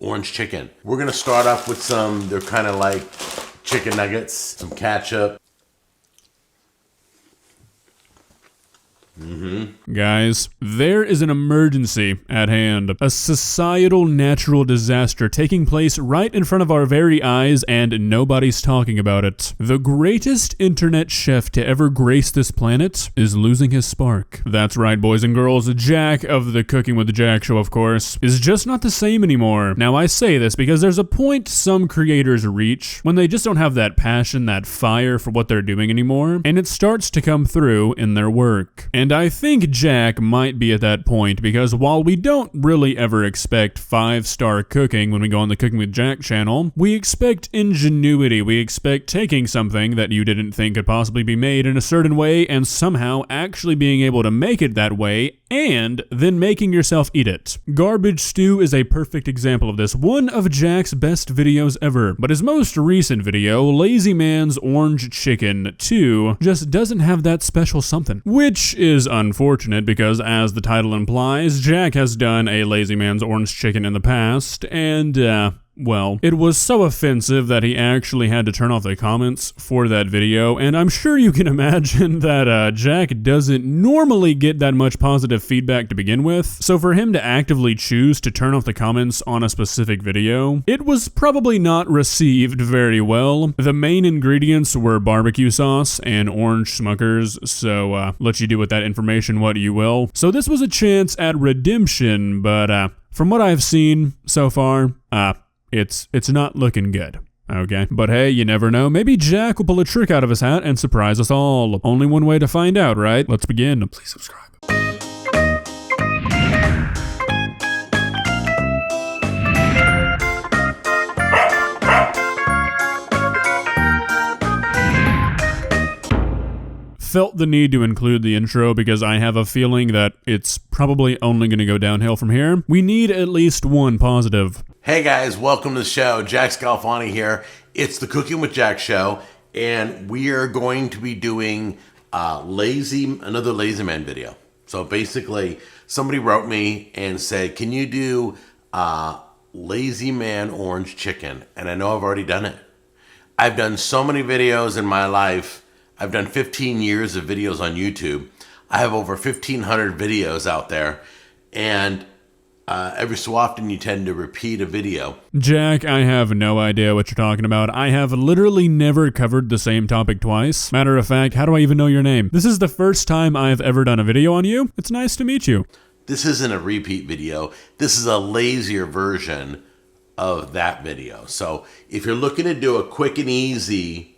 orange chicken. We're gonna start off with they're kind of like chicken nuggets, some ketchup. Guys, there is an emergency at hand. A societal natural disaster taking place right in front of our very eyes, and nobody's talking about it. The greatest internet chef to ever grace this planet is losing his spark. That's right, boys and girls. Jack of the Cooking with Jack show, of course, is just not the same anymore. Now, I say this because there's a point some creators reach when they just don't have that passion, that fire for what they're doing anymore, and it starts to come through in their work. And I think Jack might be at that point, because while we don't really ever expect 5-star cooking when we go on the Cooking with Jack channel, we expect ingenuity. We expect taking something that you didn't think could possibly be made in a certain way and somehow actually being able to make it that way, and then making yourself eat it. Garbage Stew is a perfect example of this, one of Jack's best videos ever. But his most recent video, Lazy Man's Orange Chicken 2, just doesn't have that special something, which is unfortunate because, as the title implies, Jack has done a Lazy Man's Orange Chicken in the past, and well, it was so offensive that he actually had to turn off the comments for that video, and I'm sure you can imagine that Jack doesn't normally get that much positive feedback to begin with, so for him to actively choose to turn off the comments on a specific video, it was probably not received very well. The main ingredients were barbecue sauce and orange Smuckers, so let you do with that information what you will. So this was a chance at redemption, but from what I've seen so far, it's not looking good. Okay, but hey, you never know. Maybe Jack will pull a trick out of his hat and surprise us all. Only one way to find out, right? Let's begin. Please subscribe. Felt the need to include the intro because I have a feeling that it's probably only going to go downhill from here. We need at least one positive. Hey guys, welcome to the show. Jack Scalfani here. It's the Cooking with Jack show, and we are going to be doing another Lazy Man video. So basically, somebody wrote me and said, can you do Lazy Man Orange Chicken? And I know I've already done it. I've done so many videos in my life. I've done 15 years of videos on YouTube. I have over 1,500 videos out there, and every so often you tend to repeat a video. Jack, I have no idea what you're talking about. I have literally never covered the same topic twice. Matter of fact, how do I even know your name? This is the first time I've ever done a video on you. It's nice to meet you. This isn't a repeat video. This is a lazier version of that video. So if you're looking to do a quick and easy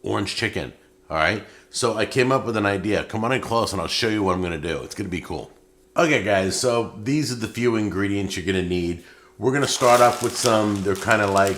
orange chicken, all right? So I came up with an idea. Come on in close and I'll show you what I'm gonna do. It's gonna be cool. Okay guys, so these are the few ingredients you're gonna need. We're gonna start off with they're kind of like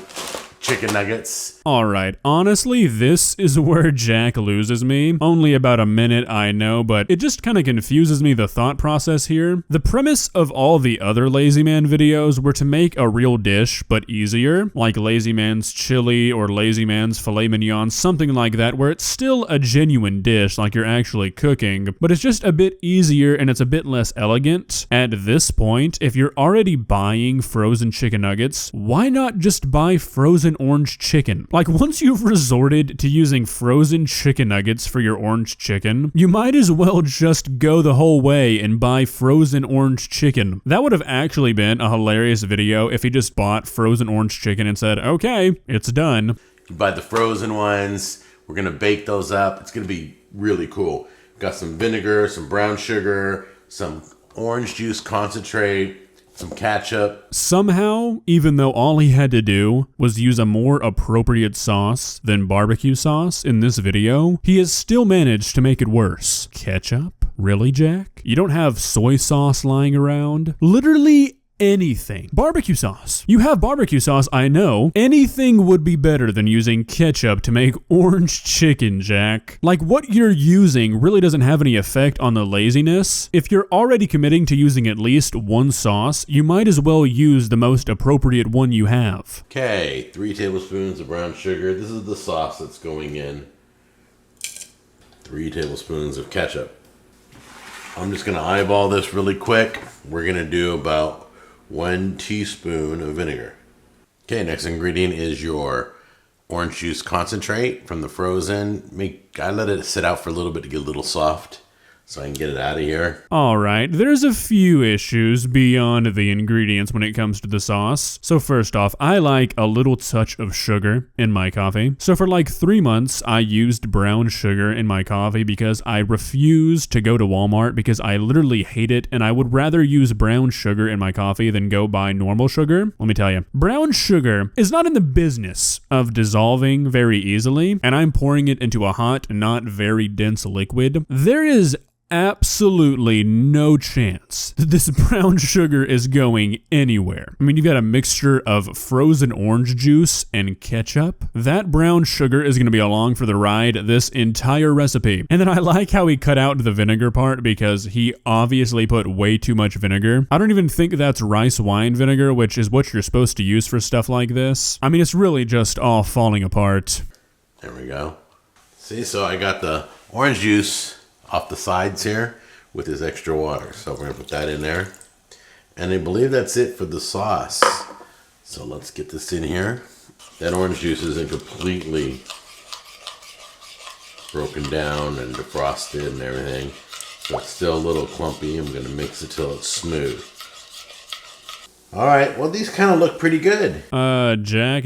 chicken nuggets. Alright, honestly, this is where Jack loses me. Only about a minute, I know, but it just kind of confuses me, the thought process here. The premise of all the other Lazy Man videos were to make a real dish, but easier, like Lazy Man's chili or Lazy Man's filet mignon, something like that, where it's still a genuine dish, like you're actually cooking, but it's just a bit easier and it's a bit less elegant. At this point, if you're already buying frozen chicken nuggets, why not just buy frozen orange chicken? Like, once you've resorted to using frozen chicken nuggets for your orange chicken, you might as well just go the whole way and buy frozen orange chicken. That would have actually been a hilarious video if he just bought frozen orange chicken and said, okay, it's done. You buy the frozen ones. We're gonna bake those up. It's gonna be really cool. Got some vinegar, some brown sugar, some orange juice concentrate, some ketchup. Somehow, even though all he had to do was use a more appropriate sauce than barbecue sauce in this video, he has still managed to make it worse. Ketchup? Really, Jack? You don't have soy sauce lying around? Literally anything. Barbecue sauce. You have barbecue sauce, I know. Anything would be better than using ketchup to make orange chicken, Jack. Like, what you're using really doesn't have any effect on the laziness. If you're already committing to using at least one sauce, you might as well use the most appropriate one you have. Okay, 3 tablespoons of brown sugar. This is the sauce that's going in. 3 tablespoons of ketchup. I'm just gonna eyeball this really quick. We're gonna do about 1 teaspoon of vinegar. Okay, next ingredient is your orange juice concentrate from the frozen. I let it sit out for a little bit to get a little soft so I can get it out of here. Alright, there's a few issues beyond the ingredients when it comes to the sauce. So first off, I like a little touch of sugar in my coffee. So for like 3 months, I used brown sugar in my coffee because I refused to go to Walmart because I literally hate it, and I would rather use brown sugar in my coffee than go buy normal sugar. Let me tell you, brown sugar is not in the business of dissolving very easily, and I'm pouring it into a hot, not very dense liquid. There is absolutely no chance that this brown sugar is going anywhere. I mean, you've got a mixture of frozen orange juice and ketchup. That brown sugar is going to be along for the ride this entire recipe. And then I like how he cut out the vinegar part because he obviously put way too much vinegar. I don't even think that's rice wine vinegar, which is what you're supposed to use for stuff like this. I mean, it's really just all falling apart. There we go. See, so I got the orange juice off the sides here with this extra water. So we're gonna put that in there. And I believe that's it for the sauce. So let's get this in here. That orange juice isn't completely broken down and defrosted and everything. So it's still a little clumpy. I'm gonna mix it till it's smooth. All right, well, these kind of look pretty good. Jack,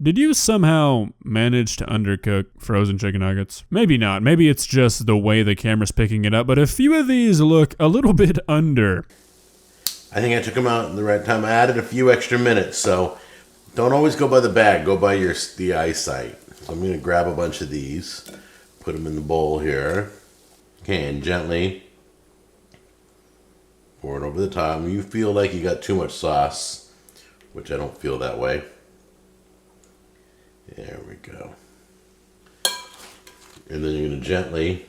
did you somehow manage to undercook frozen chicken nuggets? Maybe not. Maybe it's just the way the camera's picking it up, but a few of these look a little bit under. I think I took them out in the right time. I added a few extra minutes, so don't always go by the bag. Go by the eyesight. So I'm going to grab a bunch of these, put them in the bowl here. Okay, and gently pour it over the top. When you feel like you got too much sauce, which I don't feel that way. There we go. And then you're going to gently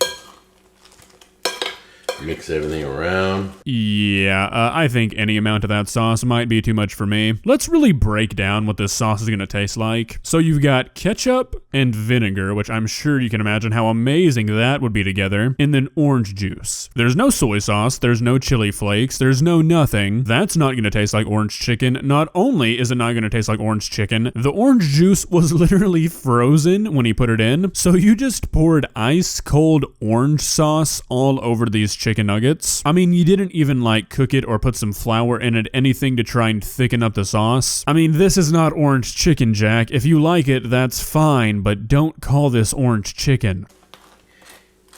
mix everything around. Yeah, I think any amount of that sauce might be too much for me. Let's really break down what this sauce is going to taste like. So you've got ketchup and vinegar, which I'm sure you can imagine how amazing that would be together, and then orange juice. There's no soy sauce, there's no chili flakes, there's no nothing. That's not going to taste like orange chicken. Not only is it not going to taste like orange chicken, the orange juice was literally frozen when he put it in. So you just poured ice cold orange sauce all over these chicken nuggets. I mean, you didn't even like cook it or put some flour in it, anything to try and thicken up the sauce. I mean, this is not orange chicken, Jack. If you like it, that's fine, but don't call this orange chicken.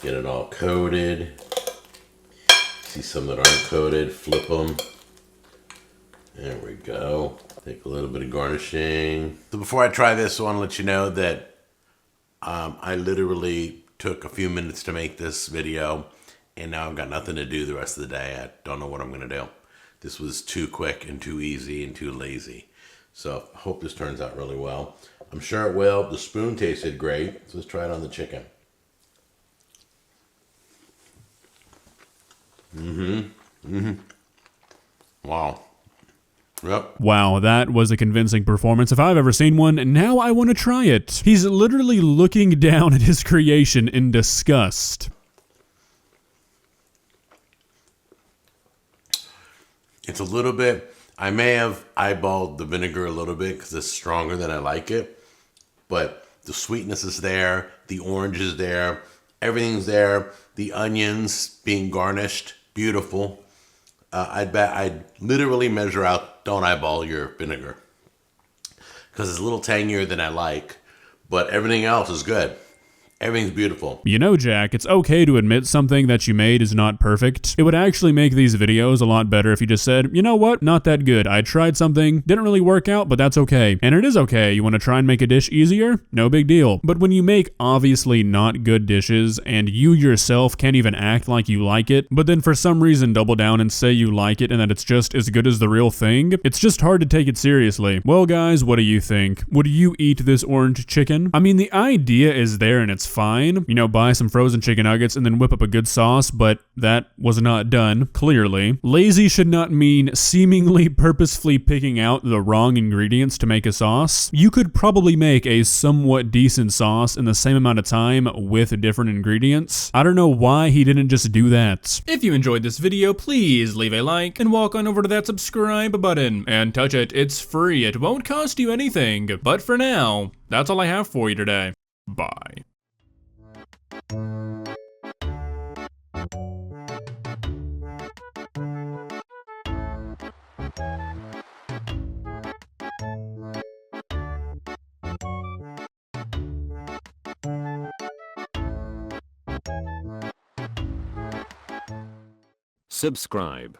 Get it all coated. See some that aren't coated, flip them. There we go. Take a little bit of garnishing. So before I try this, I want to let you know that I literally took a few minutes to make this video, and now I've got nothing to do the rest of the day. I don't know what I'm going to do. This was too quick and too easy and too lazy. So I hope this turns out really well. I'm sure it will. The spoon tasted great. So let's try it on the chicken. Wow. Yep. Wow, that was a convincing performance if I've ever seen one, and now I want to try it. He's literally looking down at his creation in disgust. It's a little bit, I may have eyeballed the vinegar a little bit because it's stronger than I like it, but the sweetness is there, the orange is there, everything's there, the onions being garnished, beautiful. I'd bet I'd literally measure out, don't eyeball your vinegar, because it's a little tangier than I like, but everything else is good. Everything's beautiful. You know, Jack, it's okay to admit something that you made is not perfect. It would actually make these videos a lot better if you just said, you know what, not that good. I tried something, didn't really work out, but that's okay. And it is okay. You want to try and make a dish easier? No big deal. But when you make obviously not good dishes and you yourself can't even act like you like it, but then for some reason double down and say you like it and that it's just as good as the real thing, it's just hard to take it seriously. Well, guys, what do you think? Would you eat this orange chicken? I mean, the idea is there and it's that's fine. You know, buy some frozen chicken nuggets and then whip up a good sauce, but that was not done, clearly. Lazy should not mean seemingly purposefully picking out the wrong ingredients to make a sauce. You could probably make a somewhat decent sauce in the same amount of time with different ingredients. I don't know why he didn't just do that. If you enjoyed this video, please leave a like and walk on over to that subscribe button and touch it. It's free. It won't cost you anything. But for now, that's all I have for you today. Bye. Subscribe.